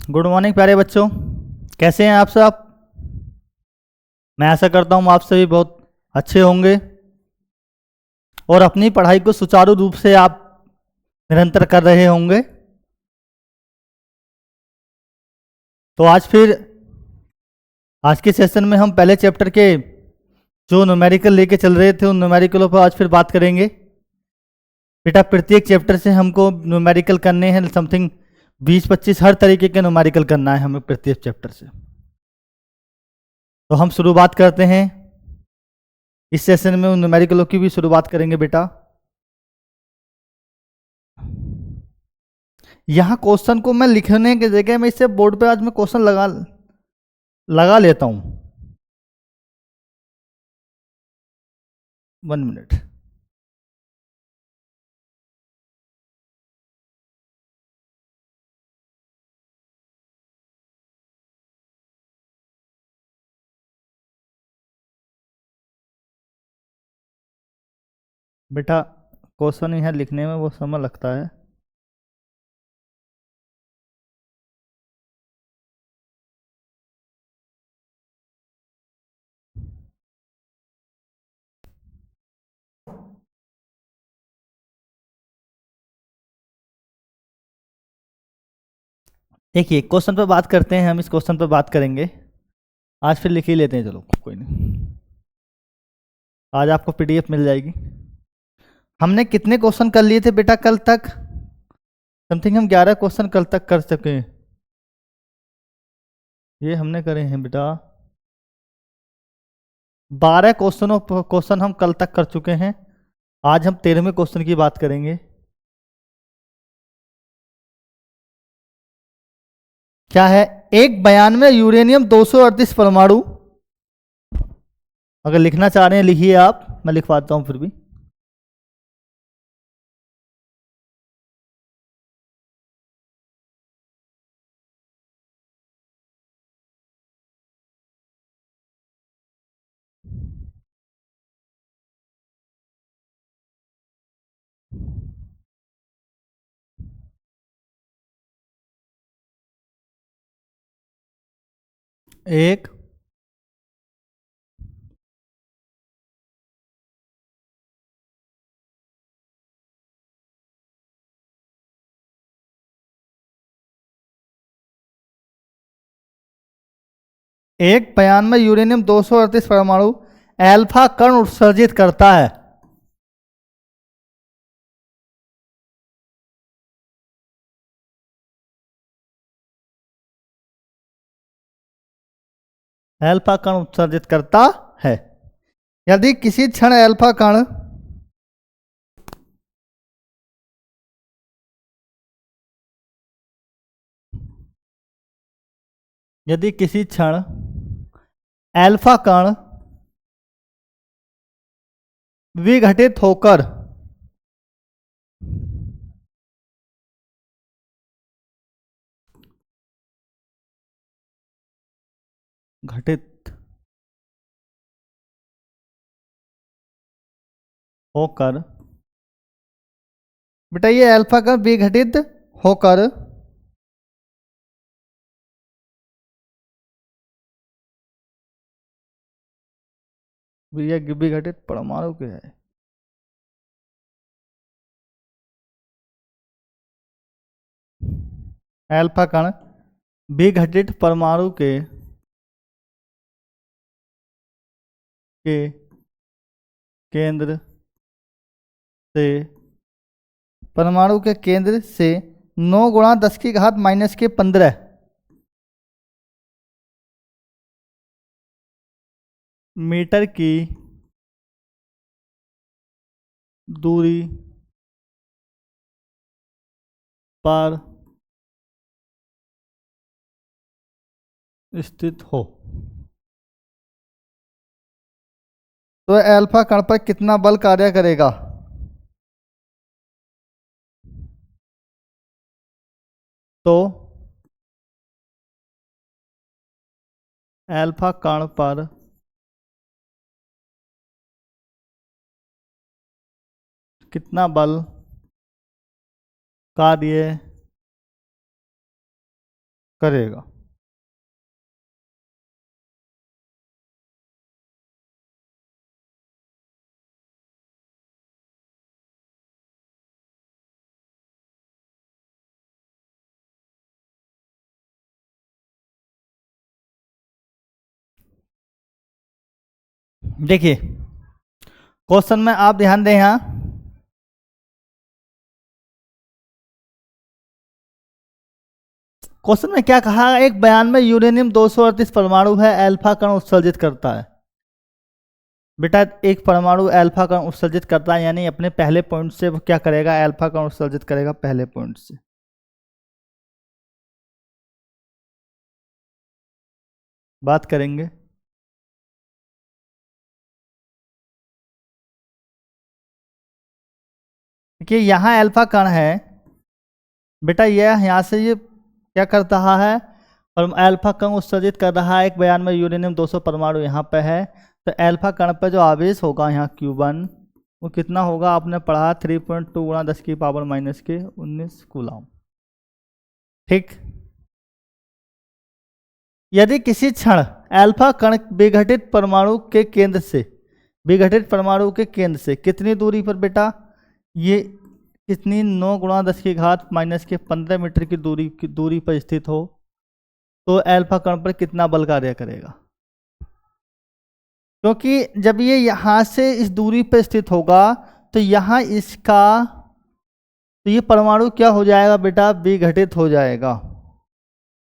Good morning प्यारे बच्चों, कैसे हैं आप सब। मैं आशा करता हूँ आप सभी बहुत अच्छे होंगे और अपनी पढ़ाई को सुचारू रूप से आप निरंतर कर रहे होंगे। तो आज के सेशन में हम पहले चैप्टर के जो न्यूमेरिकल लेके चल रहे थे उन न्यूमेरिकलों पर आज फिर बात करेंगे। बेटा प्रत्येक चैप्टर से हमको न्यूमेरिकल करने हैं, समथिंग 20-25 हर तरीके के न्यूमेरिकल करना है हमें प्रत्येक चैप्टर से। तो हम शुरुआत करते हैं इस सेशन में, उन न्यूमेरिकलों की भी शुरुआत करेंगे बेटा। यहाँ क्वेश्चन को मैं लिखने की जगह में इससे बोर्ड पे आज मैं क्वेश्चन लगा लेता हूँ। 1 मिनट। बेटा क्वेश्चन यहाँ लिखने में वो समय लगता है। देखिए क्वेश्चन पर बात करते हैं, हम इस क्वेश्चन पर बात करेंगे आज, फिर लिख ही लेते हैं। चलो कोई नहीं, आज आपको पीडीएफ मिल जाएगी। हमने कितने क्वेश्चन कर लिए थे बेटा कल तक? समथिंग हम 11 क्वेश्चन कल तक कर सके। ये हमने करे हैं बेटा 12 क्वेश्चन हम कल तक कर चुके हैं। आज हम 13वें क्वेश्चन की बात करेंगे। क्या है? एक बयान में यूरेनियम 238 परमाणु, अगर लिखना चाह रहे हैं लिखिए आप, मैं लिखवाता हूं फिर भी। एक एक बयान में यूरेनियम 238 परमाणु अल्फा कण उत्सर्जित करता है। अल्फा कण उत्सर्जित करता है। यदि किसी क्षण अल्फा कण यदि किसी क्षण अल्फा कण विघटित होकर घटित होकर बेटा ये अल्फा कण विघटित होकर विघटित परमाणु के है। अल्फा कण विघटित परमाणु के केंद्र से परमाणु के केंद्र से 9 गुणा 10 की घात -15 मीटर की दूरी पर स्थित हो तो अल्फा कण पर कितना बल कार्य करेगा? तो अल्फा कण पर कितना बल कार्य करेगा। देखिए क्वेश्चन में आप ध्यान दें यहां, क्वेश्चन में क्या कहा, एक बयान में यूरेनियम 238 परमाणु है, अल्फा कण उत्सर्जित करता है। बेटा एक परमाणु अल्फा कण उत्सर्जित करता है, यानी अपने पहले पॉइंट से वो क्या करेगा, अल्फा कण उत्सर्जित करेगा पहले पॉइंट से। बात करेंगे। देखिए यहाँ अल्फा कण है बेटा, यह यहाँ से ये क्या कर रहा है, और अल्फा कण उत्सर्जित कर रहा है। एक बयान में यूरेनियम 200 परमाणु यहाँ पे है, तो अल्फा कण पर जो आवेश होगा यहाँ Q1 वो कितना होगा, आपने पढ़ा 3.2 गुणा 10 की पावर माइनस के 19 कूलम। ठीक, यदि किसी क्षण अल्फा कण विघटित परमाणु के केंद्र से, विघटित परमाणु के केंद्र से कितनी दूरी पर बेटा, ये कितनी 9 गुणा 10 की घात माइनस के 15 मीटर की दूरी पर स्थित हो, तो अल्फा कण पर कितना बल कार्य करेगा। क्योंकि जब ये यहाँ से इस दूरी पर स्थित होगा तो यहाँ इसका, तो ये परमाणु क्या हो जाएगा बेटा, विघटित हो जाएगा।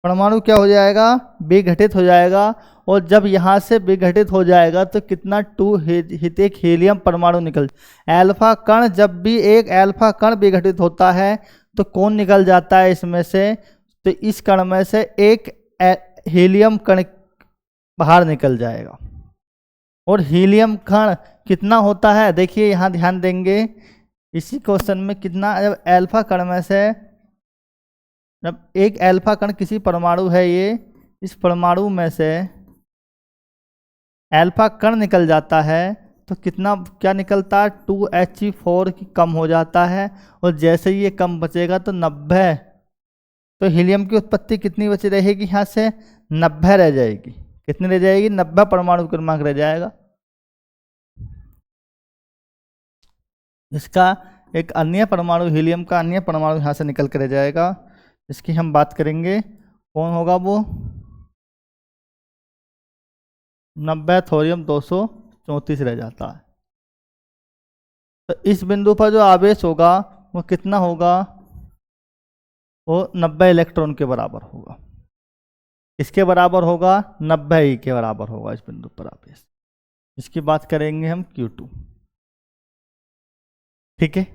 परमाणु क्या हो जाएगा, विघटित हो जाएगा। और जब यहाँ से विघटित हो जाएगा तो कितना एक हीलियम परमाणु निकल, अल्फा कण, जब भी एक अल्फा कण विघटित होता है तो कौन निकल जाता है इसमें से, तो इस कण में से एक हीलियम कण बाहर निकल जाएगा। और हीलियम कण कितना होता है, देखिए यहाँ ध्यान देंगे इसी क्वेश्चन में, कितना, जब अल्फा कण में से, जब एक अल्फा कण किसी परमाणु है ये, इस परमाणु में से अल्फा कण निकल जाता है तो कितना क्या निकलता है, 2He4 की कम हो जाता है। और जैसे ही ये कम बचेगा तो 90, तो हीलियम की उत्पत्ति कितनी बची रहेगी, यहाँ से 90 रह जाएगी। कितनी रह जाएगी, 90 परमाणु क्रमांक रह जाएगा। इसका एक अन्य परमाणु, हीलियम का अन्य परमाणु यहाँ से निकल कर रह जाएगा, इसकी हम बात करेंगे, कौन होगा वो, 90 थोरियम 234 रह जाता है। तो इस बिंदु पर जो आवेश होगा वो कितना होगा, वो 90 इलेक्ट्रॉन के बराबर होगा। इसके बराबर होगा, 90 के बराबर होगा इस बिंदु पर आवेश। इसकी बात करेंगे हम Q2। ठीक है,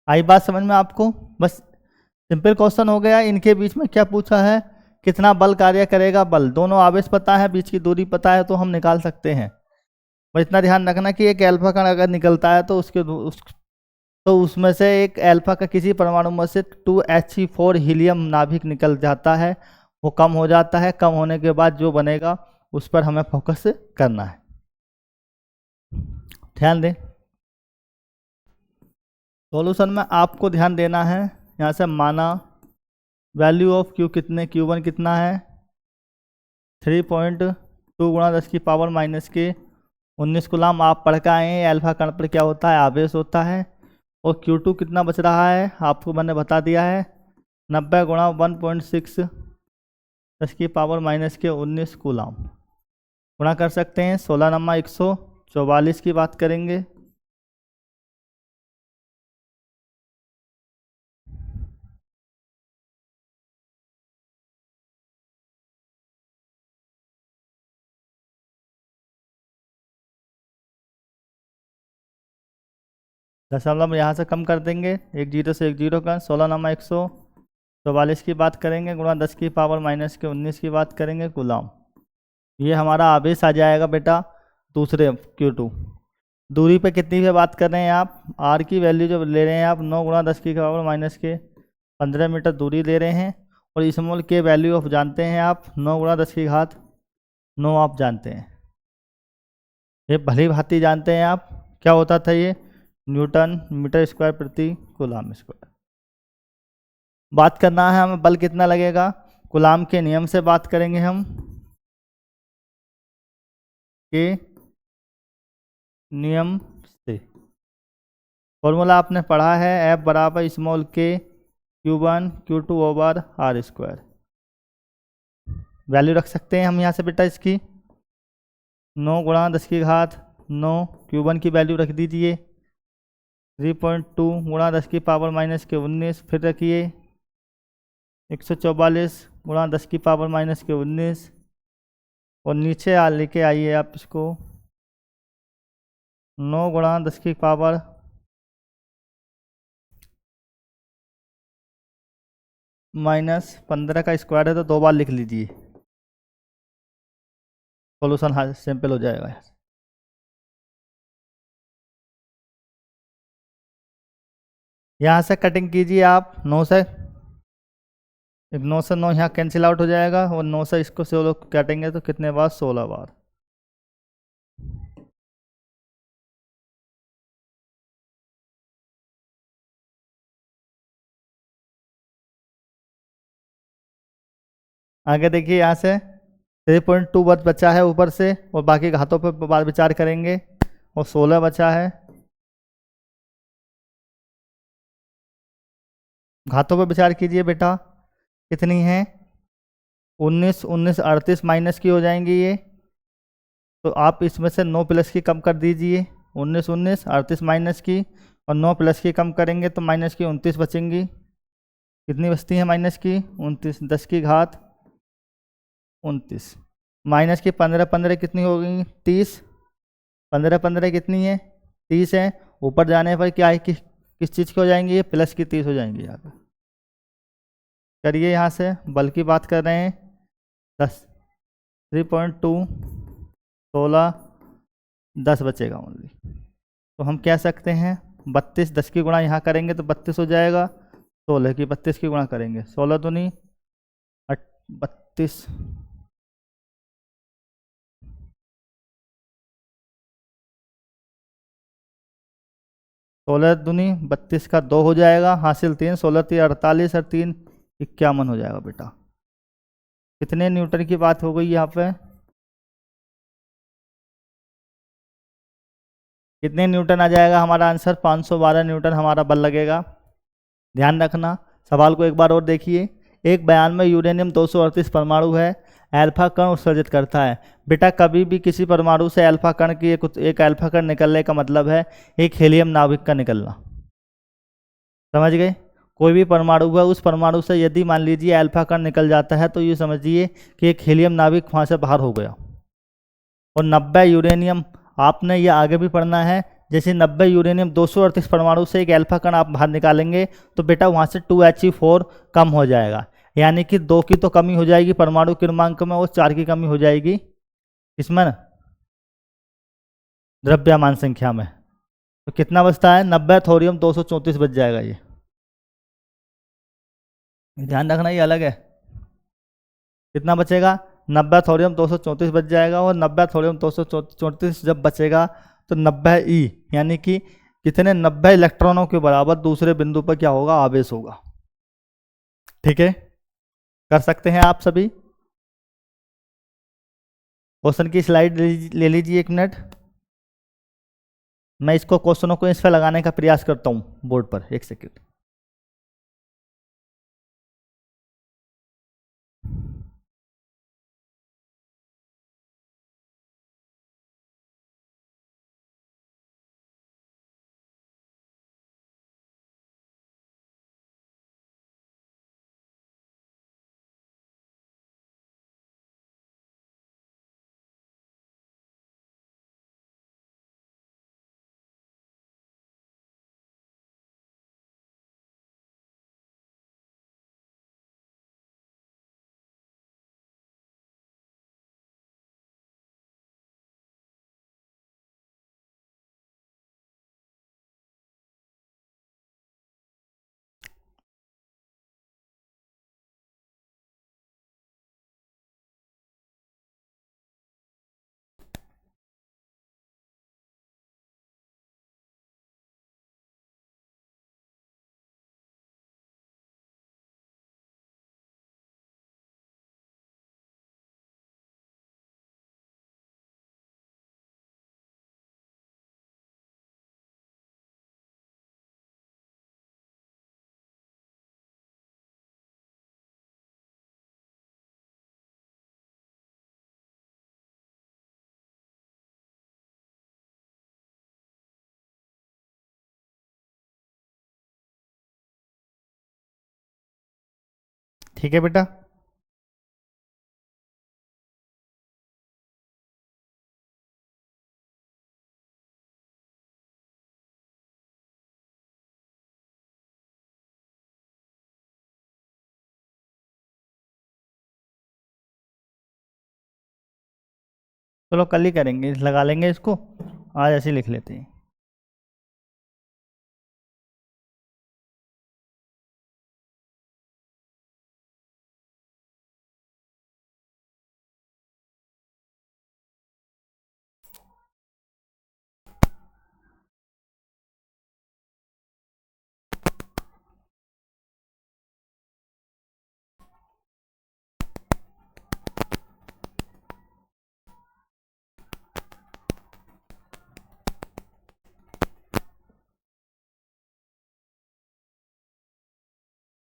आई बात समझ में आपको, बस सिंपल क्वेश्चन हो गया। इनके बीच में क्या पूछा है, कितना बल कार्य करेगा, बल, दोनों आवेश पता है, बीच की दूरी पता है, तो हम निकाल सकते हैं। बस इतना ध्यान रखना कि एक अल्फा कण अगर निकलता है तो तो उसमें से एक अल्फा का किसी परमाणु में से 2He4 हीलियम नाभिक निकल जाता है, वो कम हो जाता है। कम होने के बाद जो बनेगा उस पर हमें फोकस करना है, ध्यान दें। सॉल्यूशन में आपको ध्यान देना है, यहाँ से माना वैल्यू ऑफ Q कितने, Q1 कितना है 3.2 गुणा 10 की पावर माइनस के 19 कूलम। आप पढ़ के आए हैं अल्फा कण पर क्या होता है, आवेश होता है। और Q2 कितना बच रहा है आपको मैंने बता दिया है, 90 गुणा 1.6 10 की पावर माइनस के 19 कूलम। गुणा कर सकते हैं, 16 नम्मा 144 की बात करेंगे। दशमलव यहाँ से कम कर देंगे, एक जीरो से एक जीरो का, 16 नम्मा 144 की बात करेंगे, गुणा 10 की पावर माइनस के 19 की बात करेंगे कूलम। ये हमारा आवेश आ जाएगा बेटा दूसरे Q2। दूरी पे कितनी पे बात कर रहे हैं आप, R की वैल्यू जो ले रहे हैं आप 9 गुणा 10 की पावर माइनस के 15 मीटर दूरी ले रहे हैं। और स्मॉल के वैल्यू ऑफ जानते हैं आप, 9 गुणा 10 की घात 9 आप जानते हैं, ये भली भांति जानते हैं आप, क्या होता था ये, न्यूटन मीटर स्क्वायर प्रति कूलम स्क्वायर। बात करना है हमें बल कितना लगेगा, कूलाम के नियम से बात करेंगे हम, के नियम से। फॉर्मूला आपने पढ़ा है, F बराबर स्मॉल के Q1 Q2 over are square. Value रख सकते हैं हम यहाँ से बेटा इसकी 9 गुणा 10 की घात 9, Q1 की वैल्यू रख दीजिए 3.2 गुणा 10 की पावर माइनस के 19, फिर रखिए 144 गुणा 10 की पावर माइनस के 19, और नीचे लेके आइए आप इसको 9 गुणा 10 की पावर माइनस 15 का स्क्वायर है तो 2 बार लिख लीजिए, सॉल्यूशन सिंपल हो जाएगा। यहाँ से कटिंग कीजिए आप 9 से, 9 से 9 यहाँ कैंसिल आउट हो जाएगा, और 9 से इसको 16 काटेंगे तो कितने बार, 16 बार। आगे देखिए यहाँ से 3.2 बचा है ऊपर से, और बाकी घातों पर बार विचार करेंगे, और 16 बचा है। घातों पर विचार कीजिए बेटा, कितनी है 19 19 38 माइनस की हो जाएंगी ये, तो आप इसमें से 9 प्लस की कम कर दीजिए, 19 19 38 माइनस की, और 9 प्लस की कम करेंगे तो माइनस की 29 बचेंगी। कितनी बचती है माइनस की 29, 10 की घात 29, माइनस की 15 15 कितनी हो गई 30, 15 15 कितनी है 30 है, ऊपर जाने पर क्या है कि किस चीज़ की हो जाएंगी ये, प्लस की 30 हो जाएंगी। यहाँ पे करिए, यहाँ से बल की बात कर रहे हैं 3.2 16 10 बचेगा ओनली, तो हम कह सकते हैं 32, 10 की गुणा यहाँ करेंगे तो 32 हो जाएगा, 16 की 32 की गुणा करेंगे 16 दूनी 32, 16 दूनी 32 का 2 हो जाएगा, हासिल 3, 16 3 48 और 3 51 हो जाएगा बेटा। कितने न्यूटन की बात हो गई यहाँ पे, कितने न्यूटन आ जाएगा हमारा आंसर, 512 न्यूटन हमारा बल लगेगा। ध्यान रखना, सवाल को एक बार और देखिए। एक बयान में यूरेनियम 238 परमाणु है, अल्फा कण उत्सर्जित करता है। बेटा कभी भी किसी परमाणु से अल्फा कण की एक अल्फा कण निकलने का मतलब है एक हीलियम नाभिक का निकलना, समझ गए। कोई भी परमाणु है, उस परमाणु से यदि मान लीजिए अल्फा कण निकल जाता है तो ये समझिए कि एक हीलियम नाभिक वहाँ से बाहर हो गया। और 90 यूरेनियम, आपने ये आगे भी पढ़ना है, जैसे 90 यूरेनियम 238 परमाणु से एक अल्फा कण आप बाहर निकालेंगे तो बेटा वहाँ से 2He4 कम हो जाएगा, यानी कि 2 की तो कमी हो जाएगी परमाणु क्रमांक में, और 4 की कमी हो जाएगी इसमें ना, द्रव्यमान संख्या में। तो कितना बचता है 90 थोरियम 234 बच जाएगा ये, ध्यान रखना ये अलग है। कितना बचेगा 90 थोरियम 234 बच जाएगा, और 90 थोरियम 234 जब बचेगा तो 90 यानी कि कितने 90 इलेक्ट्रॉनों के बराबर दूसरे बिंदु पर क्या होगा, आवेश होगा। ठीक है, कर सकते हैं आप सभी। क्वेश्चन की स्लाइड ले लीजिए 1 मिनट, मैं इसको क्वेश्चनों को इस पर लगाने का प्रयास करता हूँ बोर्ड पर, 1 सेकेंड। ठीक है बेटा। चलो कल ही करेंगे, लगा लेंगे इसको, आज ऐसे ही लिख लेते हैं।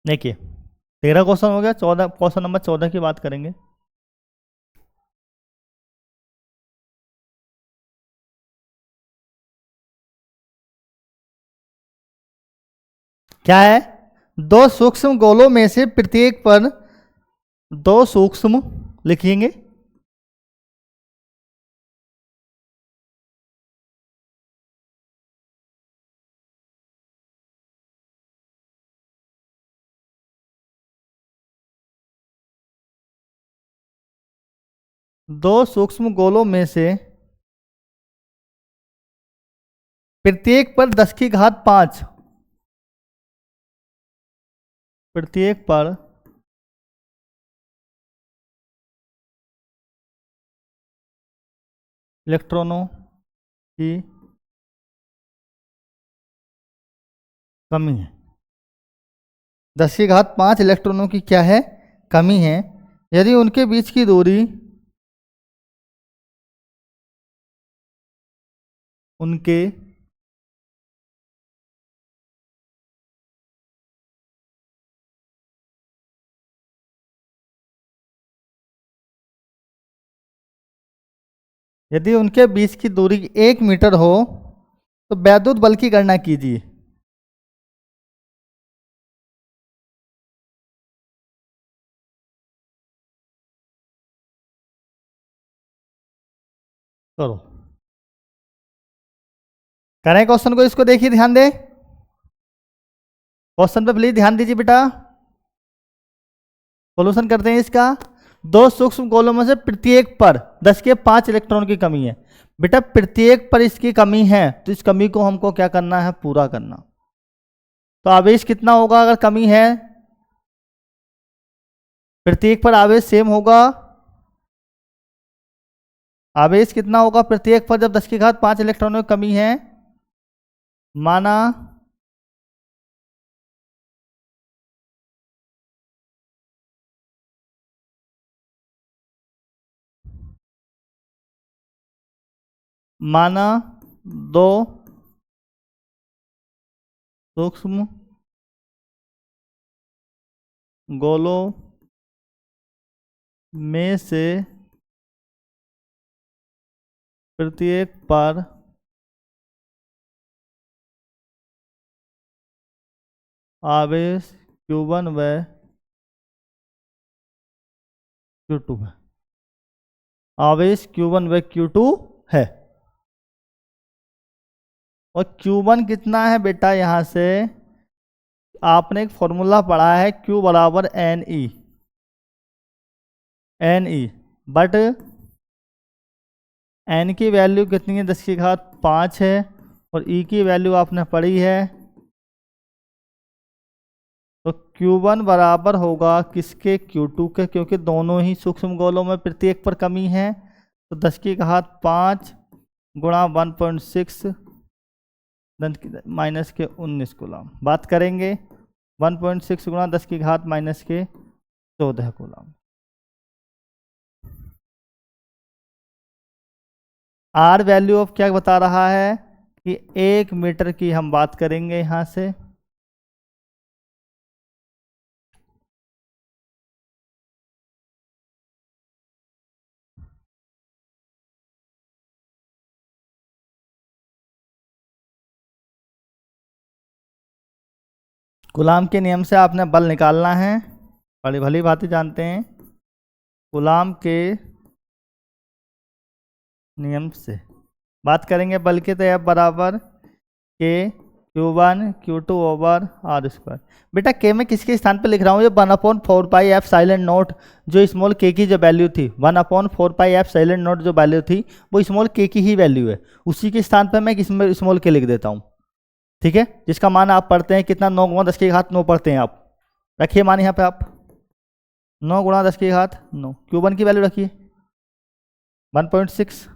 देखिए 13 क्वेश्चन हो गया, 14 क्वेश्चन नंबर 14 की बात करेंगे। क्या है? दो सूक्ष्म गोलों में से प्रत्येक पर दो सूक्ष्म लिखेंगे, दो सूक्ष्म गोलों में से प्रत्येक पर 10 की घात 5, प्रत्येक पर इलेक्ट्रॉनों की कमी है। 10 की घात 5 इलेक्ट्रॉनों की क्या है? कमी है। यदि उनके बीच की दूरी, उनके यदि उनके बीच की दूरी 1 मीटर हो तो वैद्युत बल की गणना कीजिए। करो, करें क्वेश्चन को, इसको देखिए, ध्यान दे क्वेश्चन पे, प्लीज ध्यान दीजिए बेटा। सॉल्यूशन करते हैं इसका। दो सूक्ष्म गोलों में से प्रत्येक पर 10 के 5 इलेक्ट्रॉन की कमी है। बेटा प्रत्येक पर इसकी कमी है तो इस कमी को हमको क्या करना है? पूरा करना। तो आवेश कितना होगा अगर कमी है? प्रत्येक पर आवेश सेम होगा। आवेश कितना होगा प्रत्येक पर जब 10 की घात 5 इलेक्ट्रॉनों की कमी है? माना माना दो सूक्ष्म गोलों में से प्रत्येक पर आवेश Q1 व Q2 है। आवेश Q1 व Q2 है। और Q1 कितना है बेटा? यहां से आपने एक फॉर्मूला पढ़ा है, Q बराबर NE, बट N की वैल्यू कितनी है? 10 की घात 5 है। और E की वैल्यू आपने पढ़ी है, तो Q1 बराबर होगा किसके? Q2 के, क्योंकि दोनों ही सूक्ष्म गोलों में प्रत्येक पर कमी है। तो 10 की घात 5 गुणा 1.6 माइनस के 19 कूलम। बात करेंगे 1.6 गुणा 10 की घात माइनस के 14 कूलम। आर वैल्यू ऑफ क्या बता रहा है कि 1 मीटर की हम बात करेंगे यहां से। कूलम के नियम से आपने बल निकालना है। बड़ी भली बातें जानते हैं कूलाम के नियम से बात करेंगे। बल्कि तो F बराबर के Q1 Q2 over are square. बेटा के में किसके स्थान पे लिख रहा हूँ? ये 1/4πf साइलेंट नोट जो स्मॉल के की जो वैल्यू थी, 1/4πf साइलेंट नोट जो वैल्यू थी वो स्मॉल के की ही वैल्यू है, उसी के स्थान पे मैं स्मॉल के लिख देता हूँ। ठीक है, जिसका मान आप पढ़ते हैं कितना, 9 गुणा 10 की घात 9 पढ़ते हैं आप। रखिए मान यहाँ पे आप 9 गुणा 10 की घात 9। Q1 की वैल्यू रखिए 1.6,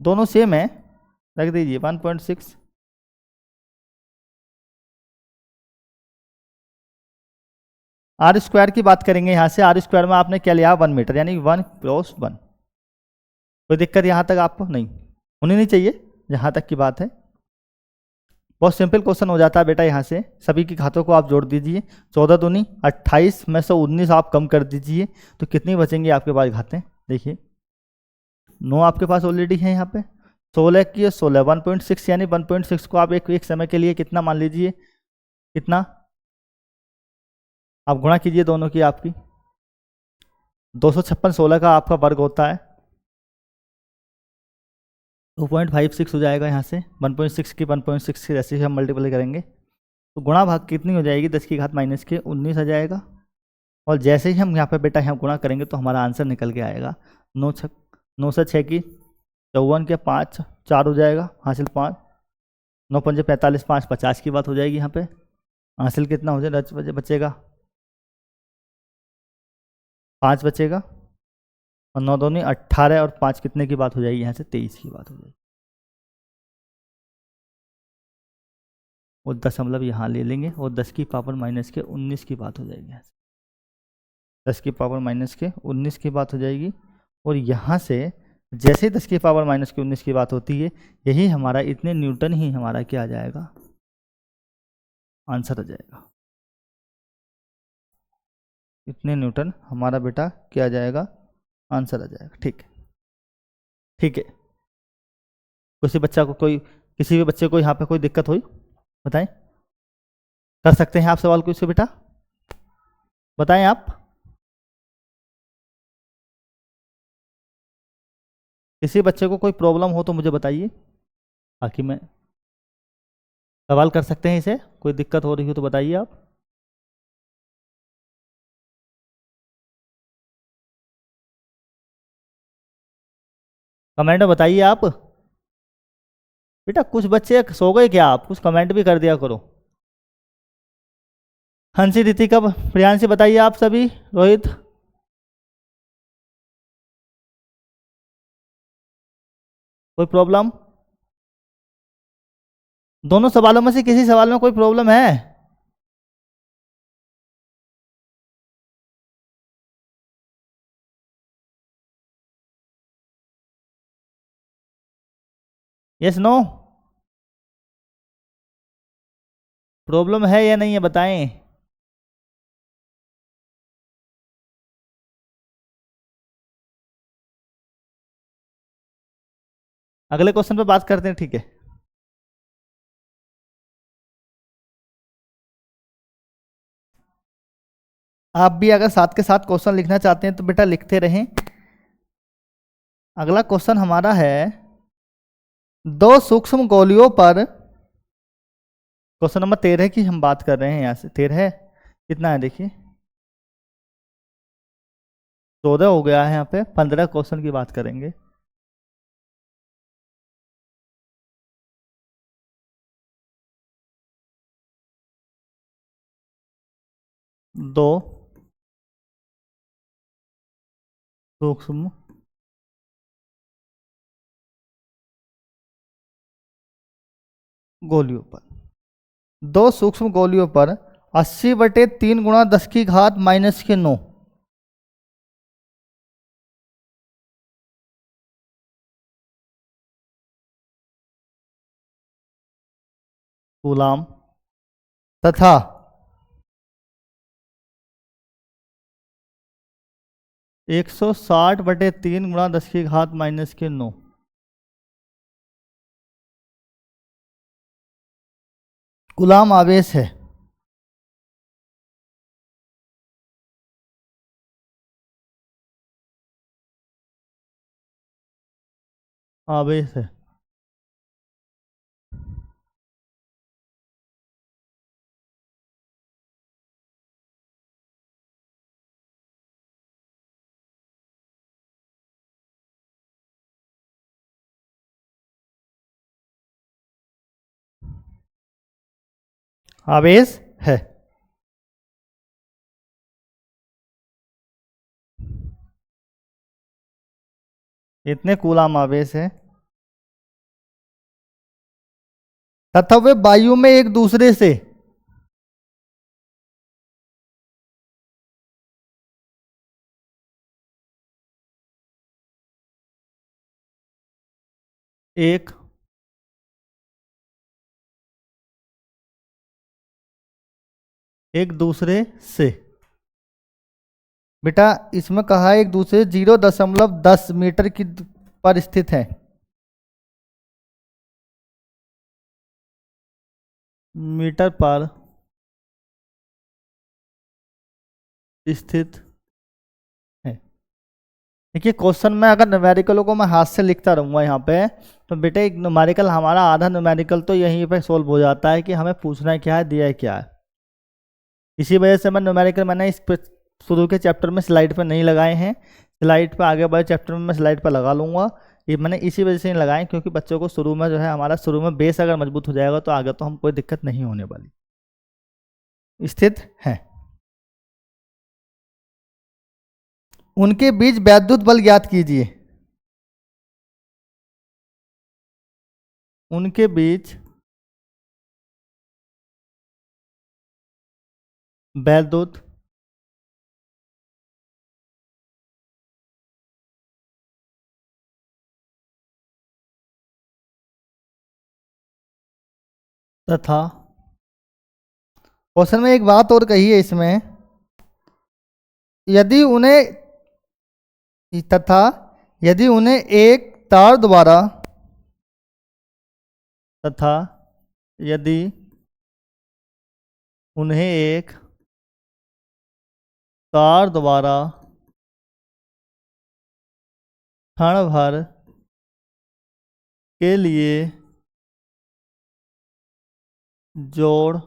दोनों सेम है, रख दीजिए 1.6। आर स्क्वायर की बात करेंगे यहाँ से। आर स्क्वायर में आपने क्या लिया? 1 मीटर, यानी 1 + 1। कोई दिक्कत यहाँ तक आपको नहीं होनी नहीं चाहिए जहाँ तक की बात है। बहुत सिंपल क्वेश्चन हो जाता है बेटा। यहाँ से सभी की घातों को आप जोड़ दीजिए, 14 दूनी 28 में से 19 आप कम कर दीजिए तो कितनी बचेंगी आपके पास घातें? देखिए 9 आपके पास ऑलरेडी है यहाँ पे, 16 की 16 1.6, यानी 1.6 को आप एक समय के लिए कितना मान लीजिए, कितना आप गुणा कीजिए दोनों की, आपकी 256 16 का आपका वर्ग होता है, 2.56 हो जाएगा। यहाँ से 1.6 की 1.6 की जैसे हम मल्टीप्लाई करेंगे तो गुणा भाग कितनी हो जाएगी? 10 की घात माइनस के 19 आ जाएगा। और जैसे ही हम यहाँ पे बेटा यहाँ गुणा करेंगे तो हमारा आंसर निकल के आएगा 9 से 6 की 54 के 5 4 हो जाएगा, हासिल 5, 9 पंजे 45, 5 50 की बात हो जाएगी। यहाँ पे हासिल कितना हो जाएगा? बचेगा 5 बचेगा, और 9 दूनी 18 और 5 कितने की बात हो जाएगी? यहाँ से 23 की बात हो जाएगी। और दशमलव यहाँ ले लेंगे और 10 की पावर माइनस के 19 की बात हो जाएगी। यहाँ से 10 की पावर माइनस के 19 की बात हो जाएगी। और यहाँ से जैसे 10 की पावर माइनस के 19 की बात होती है, यही हमारा इतने न्यूटन ही हमारा क्या आ जाएगा? आंसर आ जाएगा। इतने न्यूटन हमारा बेटा क्या आ जाएगा? आंसर आ जाएगा। ठीक है, ठीक है। किसी बच्चा को कोई, किसी भी बच्चे को यहाँ पे कोई दिक्कत हुई बताएं? कर सकते हैं आप सवाल कोई से बेटा? बताएं आप। किसी बच्चे को कोई प्रॉब्लम हो तो मुझे बताइए, बाकी मैं सवाल कर सकते हैं इसे। कोई दिक्कत हो रही हो तो बताइए आप। कमेंट में बताइए आप। बेटा कुछ बच्चे सो गए क्या? आप कुछ कमेंट भी कर दिया करो। हंसी, रितिका, प्रियांशी बताइए आप सभी, रोहित। कोई प्रॉब्लम? दोनों सवालों में से किसी सवाल में कोई प्रॉब्लम है? Yes no? प्रॉब्लम है या नहीं है बताएं। अगले क्वेश्चन पे बात करते हैं, ठीक है। आप भी अगर साथ के साथ क्वेश्चन लिखना चाहते हैं तो बेटा लिखते रहें। अगला क्वेश्चन हमारा है, दो सूक्ष्म गोलियों पर, क्वेश्चन नंबर 13 की हम बात कर रहे हैं। यहाँ से 13 है, कितना है देखिए 14 हो गया है। यहाँ पे 15 क्वेश्चन की बात करेंगे। दो सूक्ष्म गोलियों पर, दो सूक्ष्म गोलियों पर 80/3 गुणा 10 की घात माइनस के 9 कूलाम तथा 160/3 गुणा 10 की घात माइनस के 9 कूलाम आवेश है। आवेश है। आवेश है। इतने कूलाम आवेश है तथा वे वायु में एक दूसरे से एक एक दूसरे से, बेटा इसमें कहा है एक दूसरे 0.10 की पर स्थित है। मीटर पर स्थित है। देखिए क्वेश्चन में अगर न्यूमेरिकलों को मैं हाथ से लिखता रहूँगा यहाँ पे, तो बेटे एक न्यूमेरिकल हमारा आधा न्यूमेरिकल तो यहीं पे सोल्व हो जाता है कि हमें पूछना है क्या है, दिया है क्या है। इसी वजह से मैं न्यूमेरिकल मैंने इस शुरू के चैप्टर में स्लाइड पर नहीं लगाए हैं। स्लाइड पर आगे बढ़े चैप्टर में मैं स्लाइड पर लगा लूँगा। ये मैंने इसी वजह से नहीं लगाए क्योंकि बच्चों को शुरू में जो है हमारा शुरू में बेस अगर मजबूत हो जाएगा तो आगे तो हम कोई दिक्कत नहीं होने वाली। स्थित है। उनके बीच वैद्युत बल ज्ञात कीजिए। उनके बीच वैद्युत तथा क्वेश्चन में एक बात और कही है इसमें, यदि उन्हें तथा यदि उन्हें एक तार द्वारा तथा यदि उन्हें एक तार द्वारा क्षण भर के लिए जोड़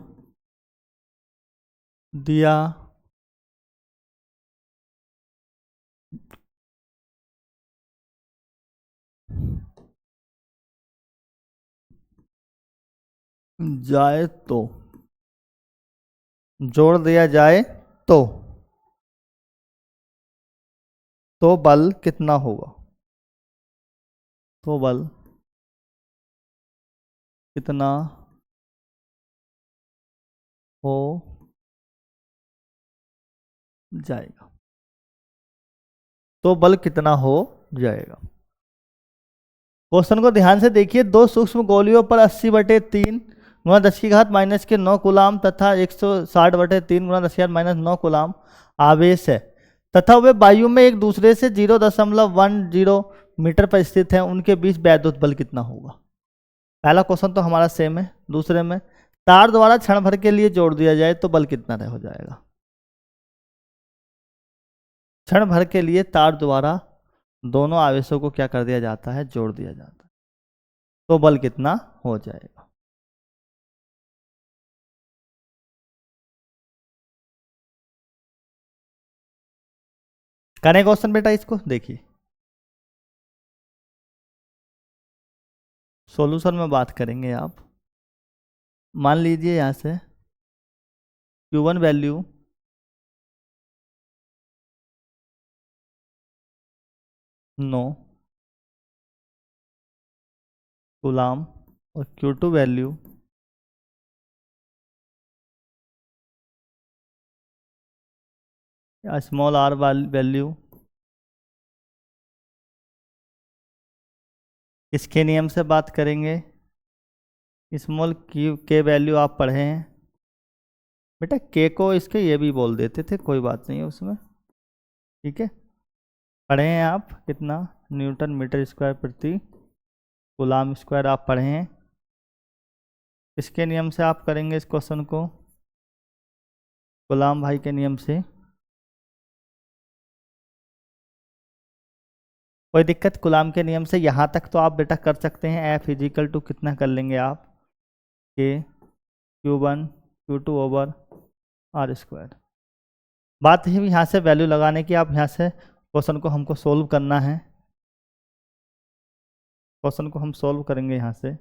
दिया जाए जोड़ दिया जाए तो बल कितना होगा। तो बल कितना हो जाएगा। तो बल कितना हो जाएगा। क्वेश्चन को ध्यान से देखिए। दो सूक्ष्म गोलियों पर 80/3 गुणा 10⁻⁻9 कूलाम तथा 160/3 गुणा 10⁻⁻9 कूलाम आवेश है तथा वे वायु में एक दूसरे से 0.10 मीटर पर स्थित हैं। उनके बीच वैद्युत बल कितना होगा। पहला क्वेश्चन तो हमारा सेम है। दूसरे में तार द्वारा क्षण भर के लिए जोड़ दिया जाए तो बल कितना हो जाएगा। क्षण भर के लिए तार द्वारा दोनों आवेशों को क्या कर दिया जाता है, जोड़ दिया जाता है, तो बल कितना हो जाएगा। करें क्वेश्चन बेटा, इसको देखिए सॉल्यूशन में बात करेंगे आप। मान लीजिए यहां से Q1 वैल्यू 9 कूलाम और Q2 value small r value इसके नियम से बात करेंगे। स्मॉल क्यू के वैल्यू आप पढ़े हैं बेटा, के को इसके ये भी बोल देते थे, कोई बात नहीं है उसमें, ठीक है। पढ़े हैं आप कितना, न्यूटन मीटर स्क्वायर प्रति कूलाम स्क्वायर आप पढ़े हैं। इसके नियम से आप करेंगे इस क्वेश्चन को, कूलाम भाई के नियम से। कोई दिक्कत? कूलाम के नियम से यहाँ तक तो आप बेटा कर सकते हैं। F इजिकल टू कितना कर लेंगे आप, के Q1 Q2 over are square. बात है यहाँ से वैल्यू लगाने की। आप यहाँ से क्वेश्चन को हमको सोल्व करना है। क्वेश्चन को हम सोल्व करेंगे यहाँ से।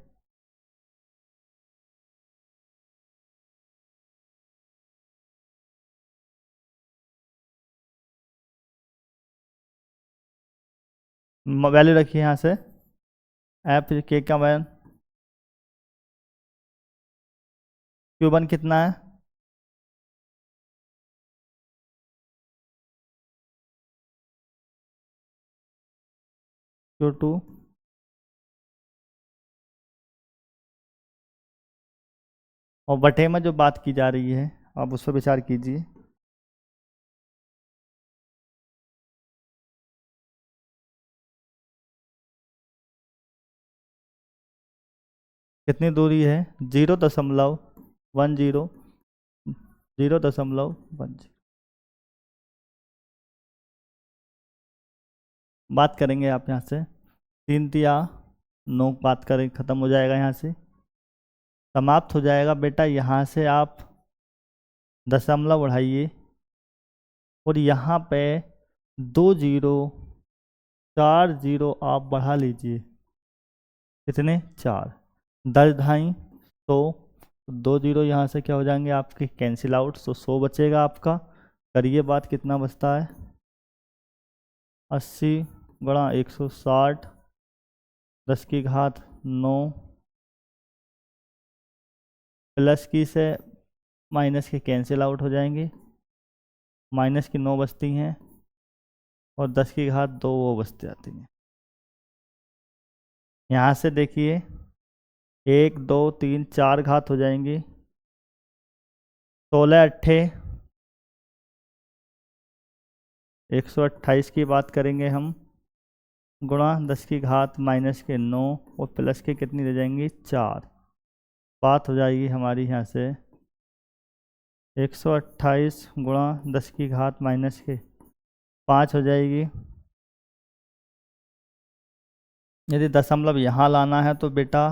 वैल्यू रखिए यहाँ से। एफ के का वैल्यू Q1 कितना है, Q2 और बटे में जो बात की जा रही है आप उस पर विचार कीजिए। कितनी दूरी है, 0.10, 0.10। बात करेंगे आप यहाँ से 3 तिया 9 बात करें, ख़त्म हो जाएगा, यहाँ से समाप्त हो जाएगा बेटा। यहाँ से आप दशमलव बढ़ाइए और यहाँ पे 2 0 4 0 आप बढ़ा लीजिए। कितने, 4। 10 ढाई 100, 2 0 यहाँ से क्या हो जाएंगे आपके, कैंसिल आउट। 100 बचेगा आपका। करिए बात, कितना बचता है, 80 गुणा 160 10 की घात 9 प्लस की से माइनस के कैंसिल आउट हो जाएंगे। माइनस की 9 बचती हैं और 10 की घात 2 वो बचती जाती हैं। यहाँ से देखिए 1 2 3 4 घात हो जाएंगी। 16 अट्ठे 128 की बात करेंगे हम, गुणा 10 की घात माइनस के 9 और प्लस के कितनी दे जाएंगी, 4। बात हो जाएगी हमारी यहाँ से 128 गुणा 10 की घात माइनस के 5 हो जाएगी। यदि दशमलव यहाँ लाना है तो बेटा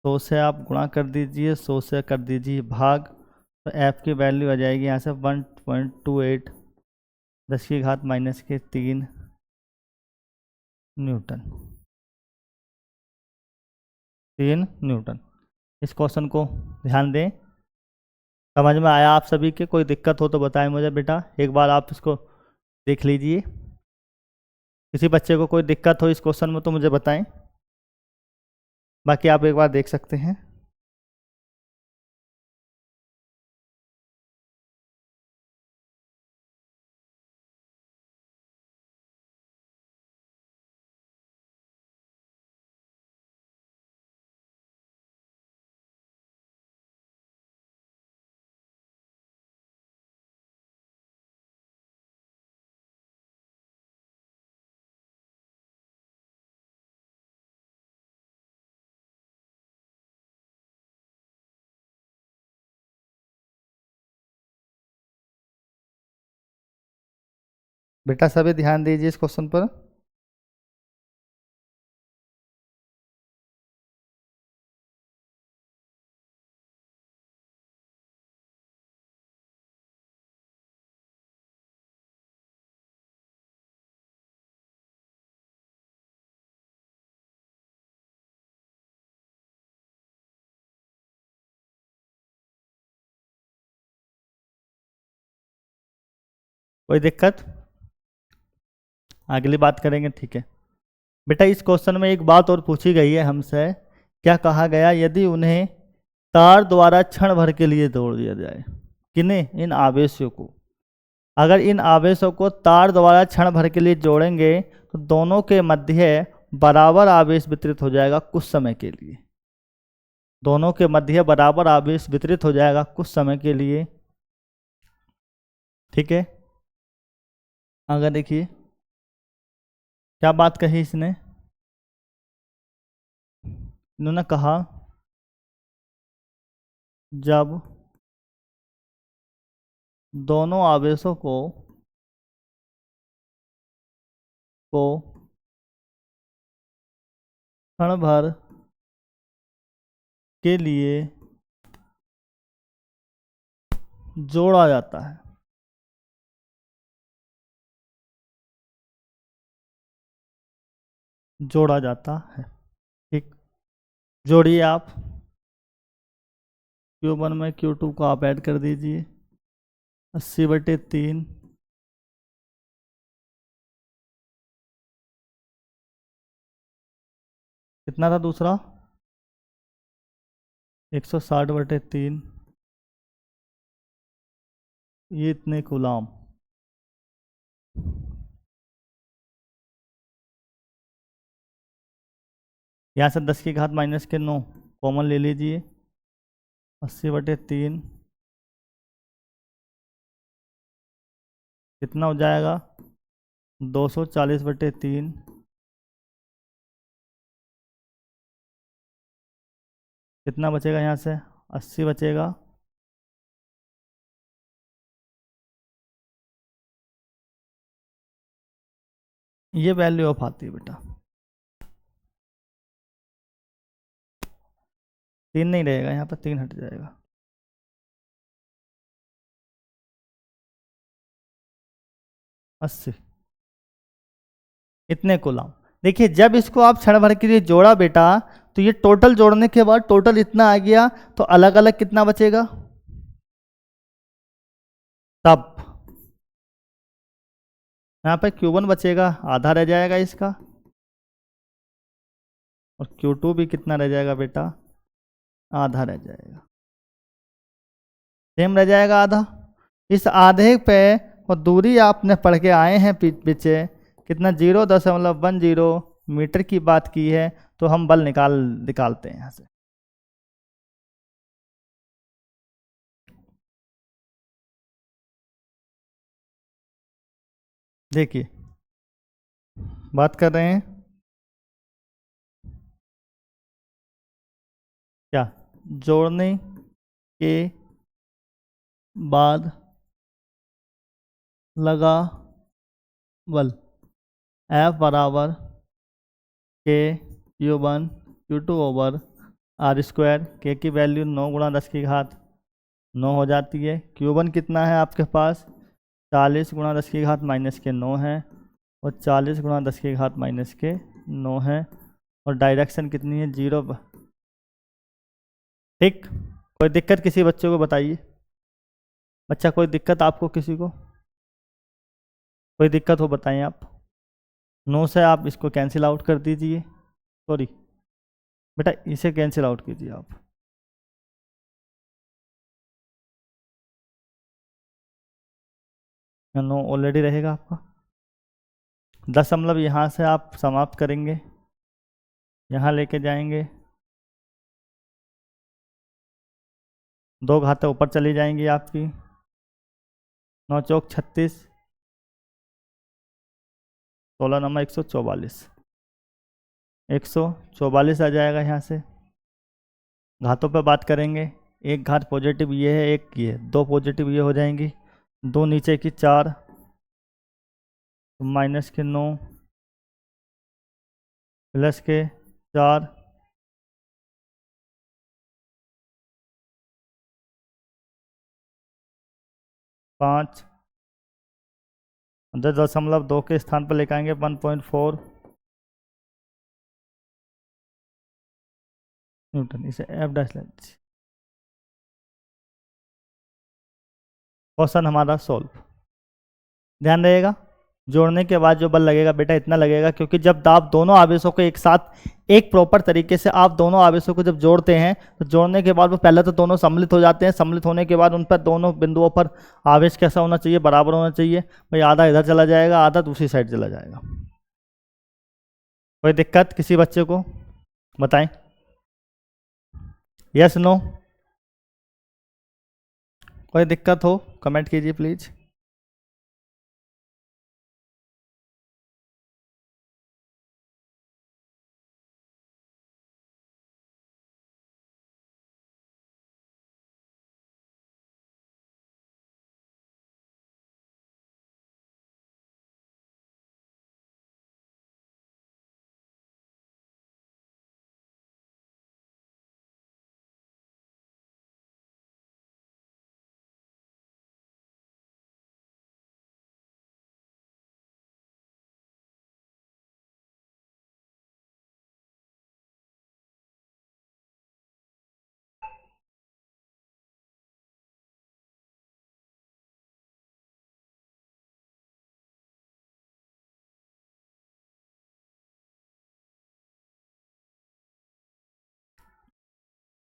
100 से आप गुणा कर दीजिए, 100 से कर दीजिए भाग, तो एफ की वैल्यू आ जाएगी यहाँ से 1.28 10 की घात माइनस के 3 न्यूटन। 3 न्यूटन। इस क्वेश्चन को ध्यान दें। समझ में आया आप सभी के? कोई दिक्कत हो तो बताएं मुझे बेटा, एक बार आप इसको देख लीजिए। किसी बच्चे को कोई दिक्कत हो इस क्वेश्चन में तो मुझे बताएं, बाकी आप एक बार देख सकते हैं। बेटा सभी ध्यान दीजिए इस क्वेश्चन पर। कोई दिक्कत? अगली बात करेंगे, ठीक है बेटा। इस क्वेश्चन में एक बात और पूछी गई है हमसे। क्या कहा गया, यदि उन्हें तार द्वारा क्षण भर के लिए जोड़ दिया जाए, किन्हें, इन आवेशों को। अगर इन आवेशों को तार द्वारा क्षण भर के लिए जोड़ेंगे तो दोनों के मध्य बराबर आवेश वितरित हो जाएगा कुछ समय के लिए। दोनों के मध्य बराबर आवेश वितरित हो जाएगा कुछ समय के लिए, ठीक है। अगर देखिए क्या बात कही इसने, इन्होंने कहा जब दोनों आवेशों को क्षण भर के लिए जोड़ा जाता है। जोड़ा जाता है। ठीक, जोड़िए आप। Q1 में Q2 को आप ऐड कर दीजिए। 80/3। कितना था दूसरा? 160/3। ये इतने कूलाम। यहाँ से 10 की घात -9 कॉमन ले लीजिए। 80/3 कितना हो जाएगा? 240/3। कितना बचेगा यहाँ से? 80 बचेगा। ये वैल्यू ऑफ आती है बेटा। 3 नहीं रहेगा यहाँ पर, 3 हट जाएगा। अस्सी इतने कूलम। देखिए जब इसको आप क्षण भर के लिए जोड़ा बेटा, तो ये टोटल जोड़ने के बाद टोटल इतना आ गया, तो अलग अलग कितना बचेगा? तब यहाँ पे Q1 बचेगा, आधा रह जाएगा इसका। और Q2 भी कितना रह जाएगा बेटा? आधा रह जाएगा। सेम रह जाएगा आधा। इस आधे पे और दूरी आपने पढ़ के आए हैं पीछे कितना? 0.10 मीटर की बात की है, तो हम बल निकालते हैं यहाँ से। देखिए बात कर रहे हैं क्या? जोड़ने के बाद लगा बल F बराबर के Q1 Q2/r²। के की वैल्यू 9 गुणा 10 की घात 9 हो जाती है। Q1 कितना है आपके पास? 40 गुणा 10 की घात -9 है, और 40 गुणा 10 की घात -9 है। और डायरेक्शन कितनी है? 0। ठीक, कोई दिक्कत किसी बच्चे को बताइए। बच्चा कोई दिक्कत आपको किसी को? कोई दिक्कत हो बताएं आप। 9 से आप इसको कैंसिल आउट कर दीजिए। सॉरी बेटा, इसे कैंसिल आउट कीजिए आप। 9 ऑलरेडी रहेगा आपका। 10 यहाँ से आप समाप्त करेंगे, यहाँ लेके जाएंगे, 2 घातें ऊपर चली जाएंगी आपकी। 9 चौक 36, 16 144। 144 आ जाएगा यहाँ से। घातों पे बात करेंगे, एक घात पॉजिटिव ये है, एक ये, 2 पॉजिटिव ये हो जाएंगी, 2 नीचे की 4, -9 प्लस के 4, 5, 10.2 के स्थान पर लेकर आएंगे 1.4 न्यूटन। इसे एफ डैश लें। क्वेश्चन हमारा सॉल्व। ध्यान रहेगा, जोड़ने के बाद जो बल लगेगा बेटा इतना लगेगा, क्योंकि जब आप दोनों आवेशों को एक साथ एक प्रॉपर तरीके से आप दोनों आवेशों को जब जोड़ते हैं, तो जोड़ने के बाद वो पहले तो दोनों सम्मिलित हो जाते हैं। सम्मिलित होने के बाद उन पर दोनों बिंदुओं पर आवेश कैसा होना चाहिए? बराबर होना चाहिए। भाई आधा इधर चला जाएगा, आधा दूसरी साइड चला जाएगा। कोई दिक्कत किसी बच्चे को बताएं? Yes no? कोई दिक्कत हो कमेंट कीजिए प्लीज़।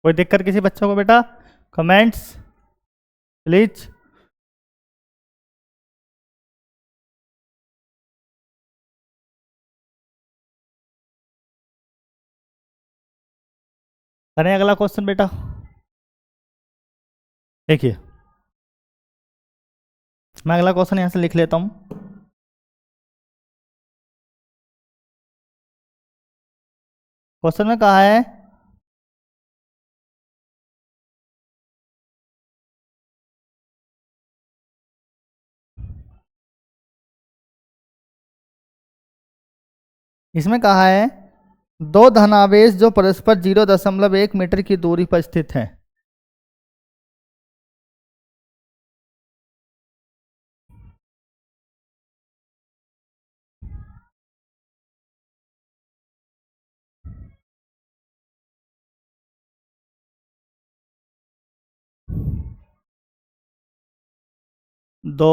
कोई दिक्कत किसी बच्चों को बेटा? Comments please. करें अगला क्वेश्चन बेटा। देखिए मैं अगला क्वेश्चन यहां से लिख लेता हूं। क्वेश्चन में कहा है इसमें कहा है दो धनावेश जो परस्पर 0.1 मीटर की दूरी पर स्थित हैं। दो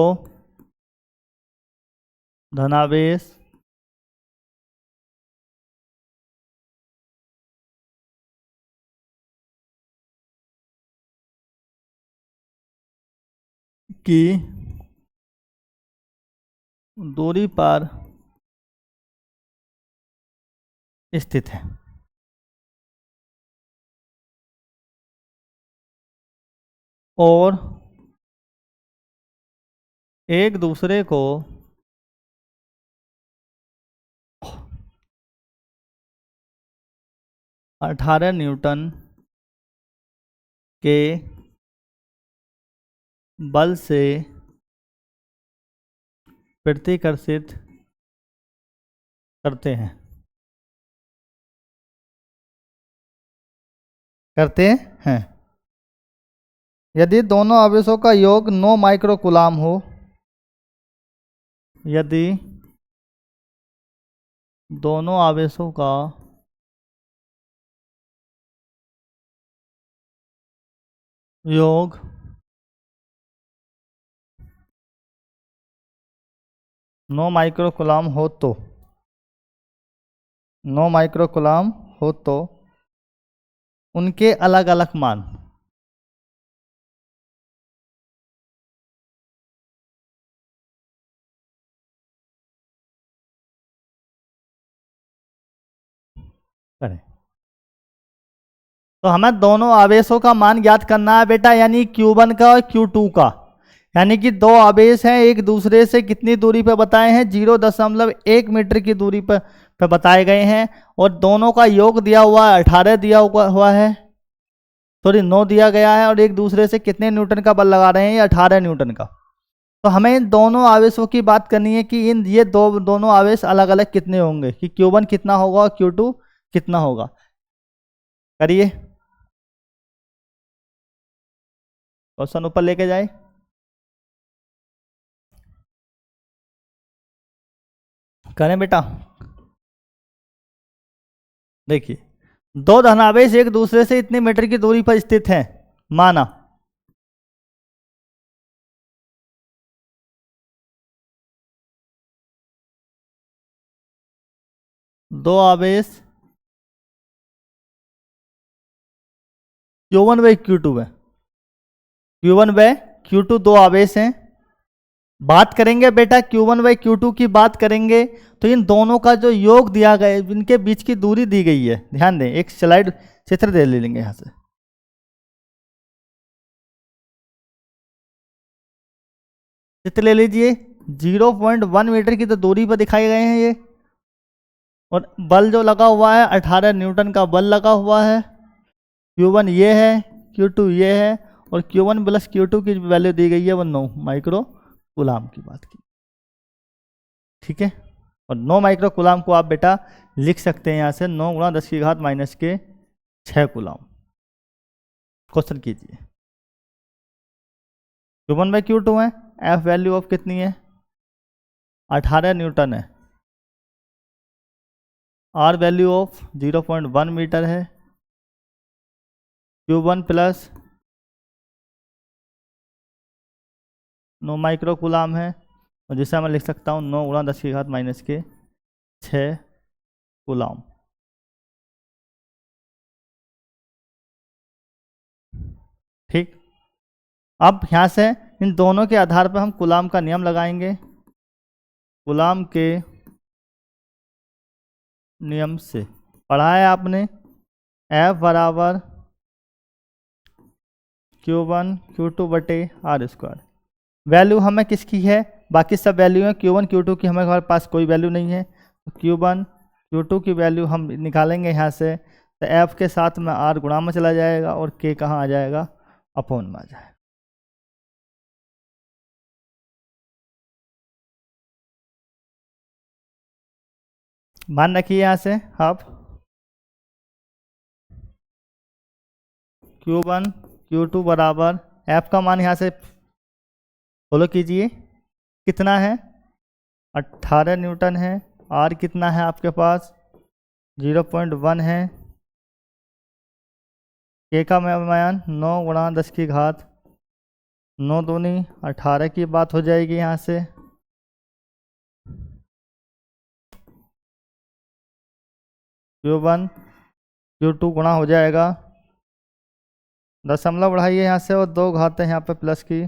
धनावेश की दूरी पर स्थित है। और एक दूसरे को 18 न्यूटन के बल से प्रतिकर्षित करते हैं यदि दोनों आवेशों का योग 9 माइक्रोकूलाम हो। यदि दोनों आवेशों का योग 9 माइक्रोकूलाम हो तो 9 माइक्रोकूलाम हो तो उनके अलग अलग मान करें। तो हमें दोनों आवेशों का मान ज्ञात करना है बेटा, यानी Q1 का और Q2 का। यानी कि दो आवेश हैं, एक दूसरे से कितनी दूरी पर बताए हैं? 0.1 मीटर की दूरी पर बताए गए हैं। और दोनों का योग दिया हुआ है 18 दिया हुआ है, सॉरी 9 दिया गया है। और एक दूसरे से कितने न्यूटन का बल लगा रहे हैं? ये 18 न्यूटन का। तो हमें इन दोनों आवेशों की बात करनी है कि ये दोनों आवेश अलग अलग कितने होंगे, कि Q1 कितना होगा और Q2 कितना होगा। करिए क्वेश्चन ऊपर लेके जाए। करें बेटा। देखिए दो धनावेश एक दूसरे से इतने मीटर की दूरी पर स्थित हैं, माना। दो आवेश Q1 व Q2 है। Q1 व Q2 दो आवेश हैं। बात करेंगे बेटा Q1 व Q2 की बात करेंगे तो इन दोनों का जो योग दिया गया है, इनके बीच की दूरी दी गई है। ध्यान दें, एक स्लाइड चित्र दे लेंगे यहां से। चित्र ले लीजिए। 0.1 मीटर की तो दूरी पर दिखाए गए हैं ये। और बल जो लगा हुआ है 18 न्यूटन का बल लगा हुआ है। Q1 ये है, Q2 ये है। और Q1 प्लस Q2 की वैल्यू दी गई है वो 9 माइक्रो कूलाम की बात की। ठीक है। और 9 माइक्रो कूलाम को आप बेटा लिख सकते हैं यहाँ से 9 गुणा 10 की घात माइनस के 6 कूलाम। क्वेश्चन कीजिए। Q1 बाई Q2 है। F वैल्यू ऑफ कितनी है? 18 न्यूटन है। R वैल्यू ऑफ 0.1 मीटर है। Q1 प्लस 9 माइक्रो कूलाम है। और जिसे मैं लिख सकता हूँ 9 गुणा 10 की घात माइनस के 6 कूलाम। ठीक, अब यहाँ से इन दोनों के आधार पर हम कूलाम का नियम लगाएंगे। कूलाम के नियम से पढ़ा है आपने, F बराबर Q1 Q2 बटे आर स्क्वायर। वैल्यू हमें किसकी है, बाकी सब वैल्यू है, Q1 Q2 की हमारे पास कोई वैल्यू नहीं है, तो Q1 Q2 की वैल्यू हम निकालेंगे यहाँ से, तो F के साथ में R गुणा में चला जाएगा और K कहाँ आ जाएगा, अपॉन में आ जाएगा। मान रखिए यहाँ से आप Q1 Q2 बराबर F का मान यहाँ से फॉलो कीजिए, कितना है 18 न्यूटन है, R कितना है आपके पास 0.1 है, K का मान 9 गुणा 10 की घात 9 दूनी 18 की बात हो जाएगी। यहाँ से Q1 Q2 गुणा हो जाएगा, दशमलव बढ़ाइए यहाँ से और 2 घातें यहाँ पे प्लस की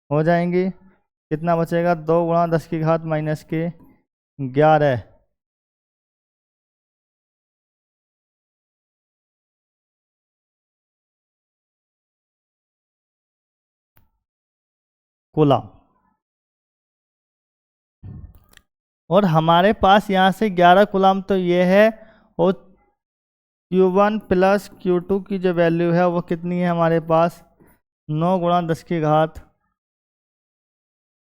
हो जाएंगी, कितना बचेगा 2 गुणा 10 की घात माइनस के 11 कूलम। और हमारे पास यहाँ से 11 कूलम तो ये है, और Q1 प्लस Q2 की जो वैल्यू है वो कितनी है हमारे पास 9 गुणा 10 की घात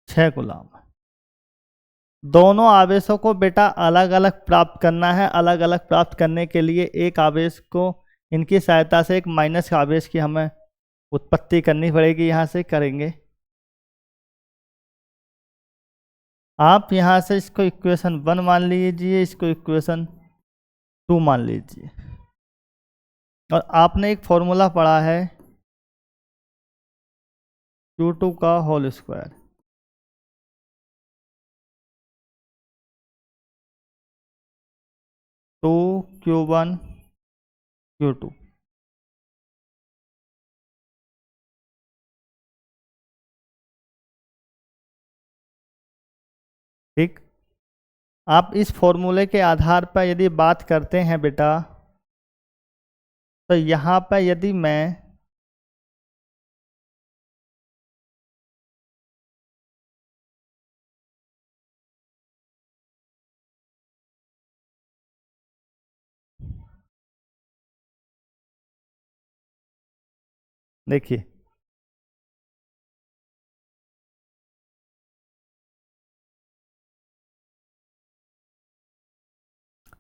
6 कूलम। दोनों आवेशों को बेटा अलग अलग प्राप्त करना है। अलग अलग प्राप्त करने के लिए एक आवेश को इनकी सहायता से एक माइनस आवेश की हमें उत्पत्ति करनी पड़ेगी, यहाँ से करेंगे। आप यहाँ से इसको इक्वेशन 1 मान लीजिए, इसको इक्वेशन 2 मान लीजिए, और आपने एक फॉर्मूला पढ़ा है Q2 का whole square, to Q1 Q2। ठीक, आप इस फॉर्मूले के आधार पर यदि बात करते हैं बेटा, तो यहाँ पर यदि मैं देखिए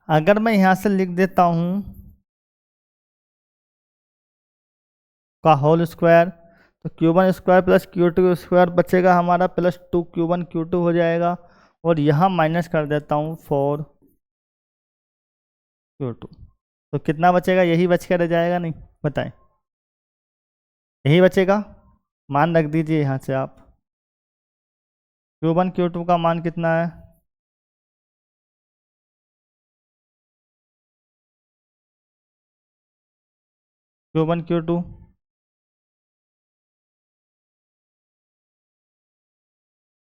अगर मैं यहाँ से लिख देता हूँ का होल स्क्वायर, तो Q1 square plus Q2 square बचेगा हमारा, प्लस 2 Q1 Q2 हो जाएगा, और यहाँ माइनस कर देता हूँ 4 Q2, तो कितना बचेगा, यही बच के रह जाएगा, नहीं बताएं, यही बचेगा। मान रख दीजिए यहाँ से आप, Q1 Q2 का मान कितना है, Q1 Q2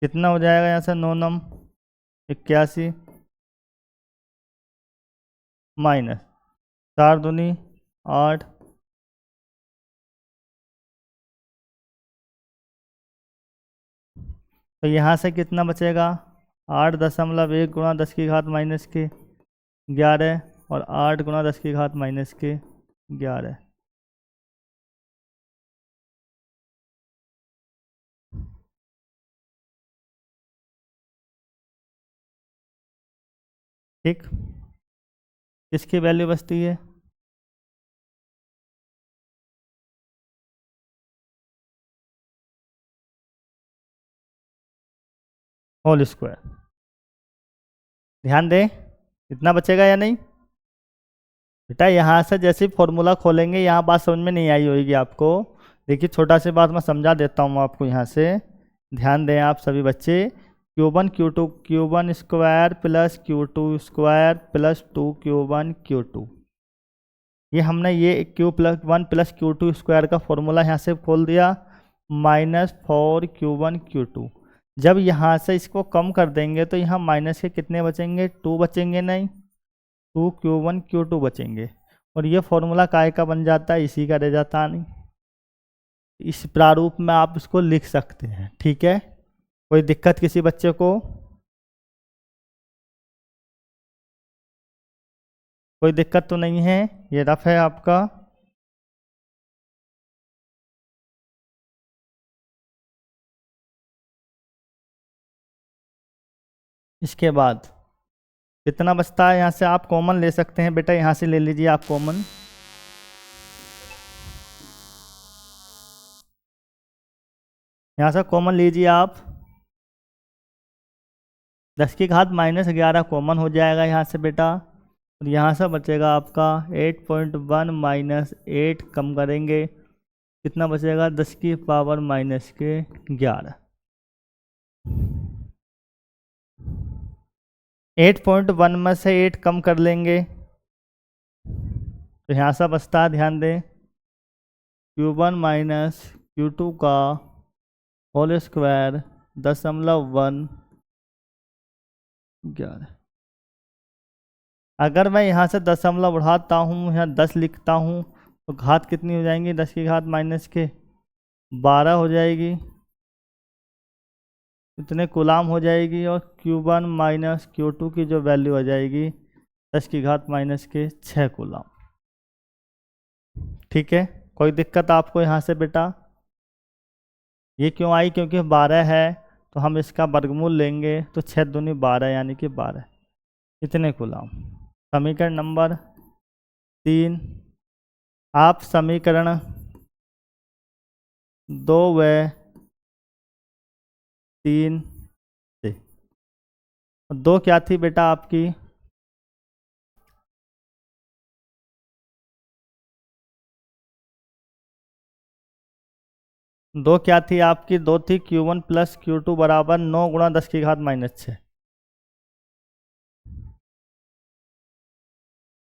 कितना हो जाएगा, यहाँ से 9 नम 81 माइनस 4 दूनी 8, तो यहाँ से कितना बचेगा 8.1 गुणा 10 की घात माइनस के 11, और 8 गुणा 10 की घात माइनस के 11। ठीक, किसकी वैल्यू बचती है, होल स्क्वायर। ध्यान दें इतना बचेगा या नहीं बेटा, यहाँ से जैसे फॉर्मूला खोलेंगे, यहाँ बात समझ में नहीं आई होगी आपको। देखिए छोटा सी बात मैं समझा देता हूँ आपको यहाँ से, ध्यान दें आप सभी बच्चे। Q1 Q2 Q1 square plus Q2 square plus 2 Q1 Q2, ये हमने ये Q+1 + Q2 स्क्वायर का फॉर्मूला यहाँ से खोल दिया, -4Q1 Q2। जब यहाँ से इसको कम कर देंगे तो यहाँ माइनस के कितने बचेंगे, 2 बचेंगे, नहीं 2Q1 Q2 बचेंगे। और ये फॉर्मूला काय का बन जाता है, इसी का रह जाता नहीं। इस प्रारूप में आप इसको लिख सकते हैं, ठीक है। कोई दिक्कत किसी बच्चे को? कोई दिक्कत तो नहीं है? ये रफ है आपका। इसके बाद कितना बचता है, यहाँ से आप कॉमन ले सकते हैं बेटा, यहाँ से ले लीजिए आप कॉमन। यहाँ से कॉमन लीजिए आप, 10 की घात -11 कॉमन हो जाएगा यहाँ से बेटा। और यहाँ से बचेगा आपका 8.1 -8 कम करेंगे, कितना बचेगा, 10 की पावर -11। 8.1 में से 8 कम कर लेंगे तो यहाँ से बचता है, ध्यान दें, Q1 - Q2 का होल स्क्वायर 0.111। अगर मैं यहाँ से दशमलव उठाता हूँ, यहाँ 10 लिखता हूँ, तो घात कितनी हो जाएंगी, 10 की घात -12 हो जाएगी, इतने कूलाम हो जाएगी। और Q1 - Q2 की जो वैल्यू आ जाएगी 10 की घात -6 कूलाम। ठीक है, कोई दिक्कत आपको यहाँ से बेटा? ये क्यों आई, क्योंकि 12 है तो हम इसका वर्गमूल लेंगे, तो 6 दूनी 12 यानी कि 12, इतने कूलाम। समीकरण नंबर 3, आप समीकरण 2 व 3 से, 2 क्या थी बेटा आपकी, दो क्या थी आपकी, 2 थी Q1 + Q2 बराबर 9 × 10 की घात -6।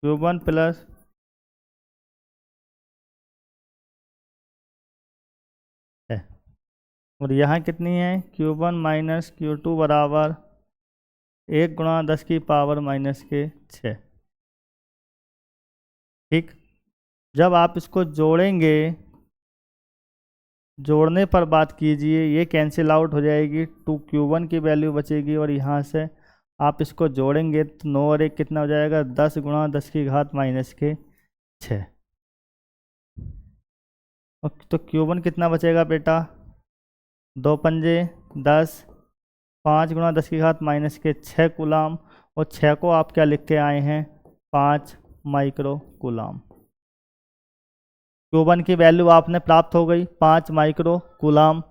Q1 प्लस है, और यहाँ कितनी है, Q1 - Q2 बराबर 1 × 10 की पावर -6। ठीक, जब आप इसको जोड़ेंगे, जोड़ने पर बात कीजिए, ये कैंसिल आउट हो जाएगी, 2Q1 की वैल्यू बचेगी, और यहाँ से आप इसको जोड़ेंगे तो 9 और 1 कितना हो जाएगा, 10 × 10 की घात -6। तो Q1 कितना बचेगा बेटा, 2 पंजे 10, 5 × 10 की घात -6 कूलाम, और 6 को आप क्या लिख के आए हैं, 5 माइक्रो कूलाम। Q1 की वैल्यू आपने प्राप्त हो गई 5 माइक्रो कूलाम।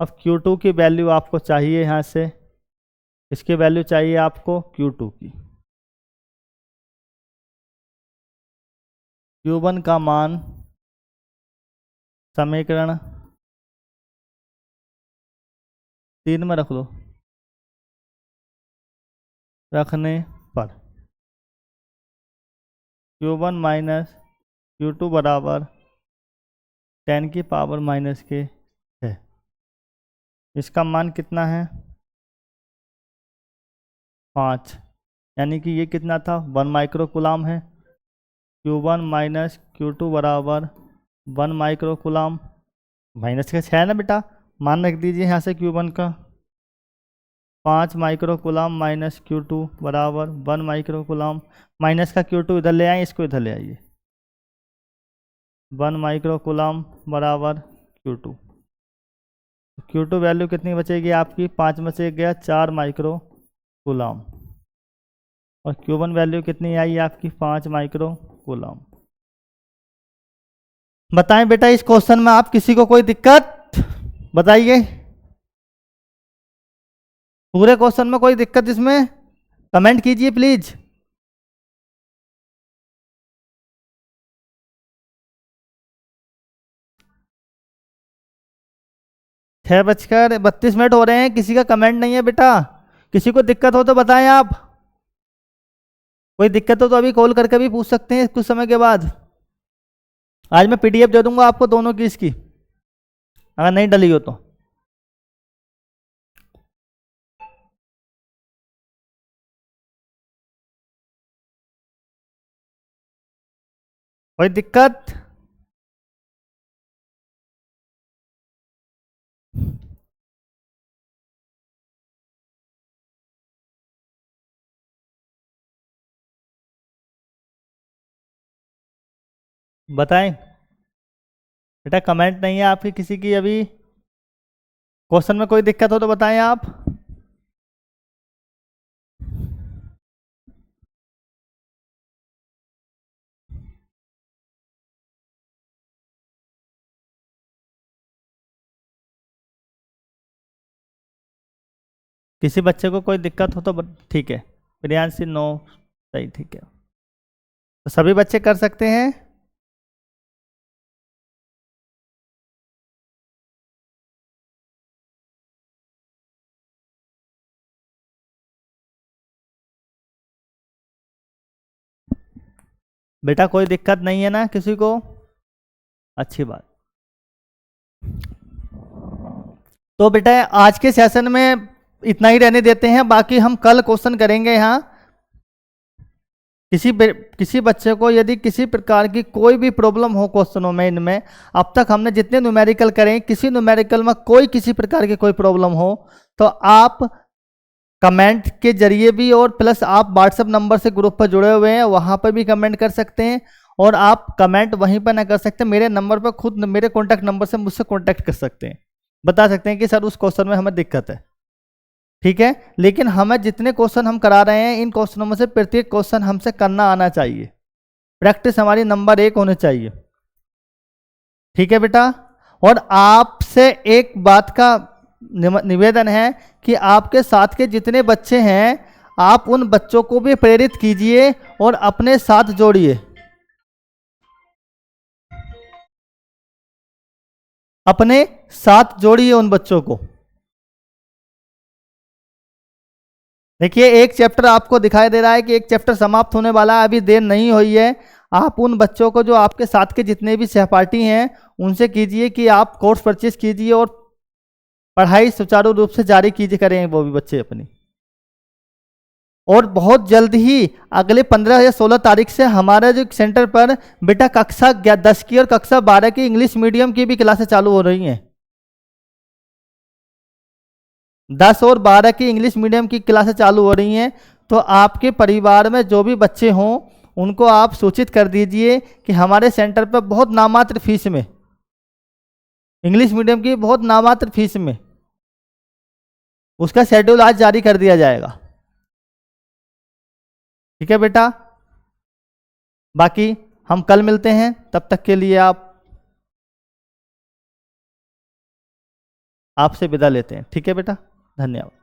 अब Q2 की वैल्यू आपको चाहिए, यहाँ से इसकी वैल्यू चाहिए आपको Q2 की। Q1 का मान समीकरण 3 में रख लो, रखने पर Q1 - Q2 बराबर 10 की पावर -6 है। इसका मान कितना है, 5, यानी कि ये कितना था, 1 माइक्रो कूलाम है। Q1 - Q2 बराबर 1 माइक्रो कूलाम, -6 है ना बेटा, मान रख दीजिए यहाँ से Q1 का, 5 माइक्रो कूलाम -Q2 बराबर 1 माइक्रो कूलाम। माइनस का Q2 इधर ले आए, इसको इधर ले आइए, 1 माइक्रो कूलाम बराबर Q2। Q2 वैल्यू कितनी बचेगी आपकी, 5 में से गया 4 माइक्रो कूलाम, और Q1 वैल्यू कितनी आई आपकी, 5 माइक्रो कूलाम। बताएं बेटा, इस क्वेश्चन में आप किसी को कोई दिक्कत बताइए, पूरे क्वेश्चन में कोई दिक्कत, इसमें कमेंट कीजिए प्लीज। छः बजकर 32 मिनट हो रहे हैं, किसी का कमेंट नहीं है बेटा, किसी को दिक्कत हो तो बताएं आप, कोई दिक्कत हो तो अभी कॉल करके भी पूछ सकते हैं कुछ समय के बाद। आज मैं पीडीएफ दे दूंगा आपको दोनों की इसकी, अगर नहीं डली हो तो। कोई दिक्कत? बताएं बेटा, कमेंट नहीं है आपकी किसी की अभी? क्वेश्चन में कोई दिक्कत हो तो बताएं आप। किसी बच्चे को कोई दिक्कत हो तो ठीक है। प्रियांशी नो, सही, ठीक है। तो सभी बच्चे कर सकते हैं। बेटा कोई दिक्कत नहीं है ना किसी को? अच्छी बात। तो बेटा आज के सेशन में इतना ही रहने देते हैं, बाकी हम कल क्वेश्चन करेंगे यहाँ। किसी बच्चे को यदि किसी प्रकार की कोई भी प्रॉब्लम हो क्वेश्चनों में, इनमें अब तक हमने जितने न्यूमेरिकल करें, किसी न्यूमेरिकल में कोई किसी प्रकार की कोई प्रॉब्लम हो तो आप कमेंट के जरिए भी, और प्लस आप व्हाट्सएप नंबर से ग्रुप पर जुड़े हुए हैं वहां पर भी कमेंट कर सकते हैं। और आप कमेंट वहीं पर ना कर सकते, मेरे नंबर पर खुद, मेरे कॉन्टैक्ट नंबर से मुझसे कॉन्टैक्ट कर सकते हैं, बता सकते हैं कि सर उस क्वेश्चन में हमें दिक्कत है, ठीक है। लेकिन हमें जितने क्वेश्चन हम करा रहे हैं, इन क्वेश्चनों में से प्रत्येक क्वेश्चन हमसे करना आना चाहिए, प्रैक्टिस हमारी नंबर 1 होनी चाहिए, ठीक है बेटा। और आपसे एक बात का निवेदन है कि आपके साथ के जितने बच्चे हैं, आप उन बच्चों को भी प्रेरित कीजिए और अपने साथ जोड़िए, अपने साथ जोड़िए उन बच्चों को। देखिए एक चैप्टर आपको दिखाई दे रहा है कि एक चैप्टर समाप्त होने वाला है, अभी देर नहीं हुई है। आप उन बच्चों को, जो आपके साथ के जितने भी सहपाठी हैं, उनसे कीजिए कि आप कोर्स परचेज कीजिए और पढ़ाई सुचारू रूप से जारी कीजिए, करें वो भी बच्चे अपनी। और बहुत जल्द ही अगले 15 या 16 तारीख से हमारे जो सेंटर पर बेटा कक्षा 10 की और कक्षा 12 की इंग्लिश मीडियम की भी क्लासेस चालू हो रही हैं। 10 और 12 की इंग्लिश मीडियम की क्लासेस चालू हो रही हैं। तो आपके परिवार में जो भी बच्चे हों उनको आप सूचित कर दीजिए कि हमारे सेंटर पर बहुत नामात्र फीस में, इंग्लिश मीडियम की बहुत नामात्र फीस में, उसका शेड्यूल आज जारी कर दिया जाएगा, ठीक है बेटा। बाकी हम कल मिलते हैं, तब तक के लिए आपसे विदा लेते हैं, ठीक है बेटा। धन्यवाद।